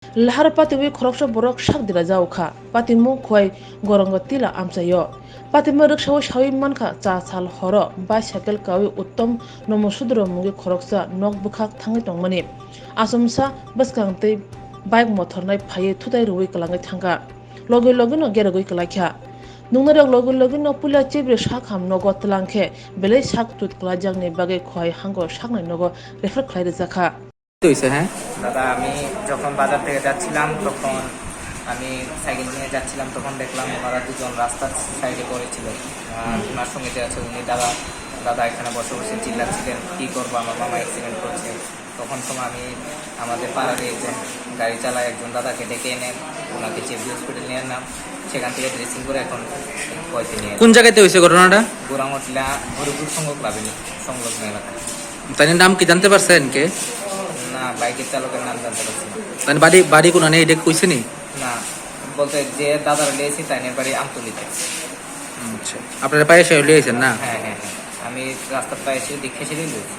lahar patiwi khoroksa borok sak dira jauka patimu khowai gorong tila Amchaio patimu rikshaw shawi manka cha sal horo bicycle kawi uttom nomosudro mugi khoroksa nok bukhak thangi tongmani asumsa baskangte bike motor nai phaye Thuthai ruwi kalangai thanga logi no geragoi kalakha nungnarok logi no pula chebre shakham nogo tlangkhe belai sak tut kalajangni bage khowai hango saknai nogo refer khlaire jakha হইছে হ্যাঁ দাদা আমি যখন বাজার থেকে যাচ্ছিলাম তখন আমি সাইকেল নিয়ে যাচ্ছিলাম তখন দেখলাম ওনারা দুজন রাস্তার সাইডে পড়েছিল। ওনার সঙ্গে যে আছে উনি দাদা এখানে বসে বসে চিল্লাচ্ছিলেন কী করবো আমার মামা অ্যাক্সিডেন্ট করছে। তখন সময় আমি আমাদের পাড়ার একজন গাড়ি চালায় একজন দাদাকে ডেকে এনে ওনাকে চেপি হসপিটাল নিয়ে এলাম, সেখান থেকে ড্রেসিং করে এখন পয়সা নিয়ে কোন জায়গাতে হয়েছে ঘটনাটা? গোরামটলা হরিপুর সংলগ্ন এলাকায়। তার নাম কি জানতে পারছেন কে? না, বাইকের চালকের নাম জানতে পারছি না। মানে বাড়ি কোন নেই এটা কইছে নি? না, বলতে যে দাদারা লিয়েছি তাই বাড়ি আমতলিতে। আচ্ছা, আপনারা পায়ে এসে লিয়েছেন না? হ্যাঁ, আমি রাস্তার পায়ে এসে দেখে সেটাই লিয়েছি।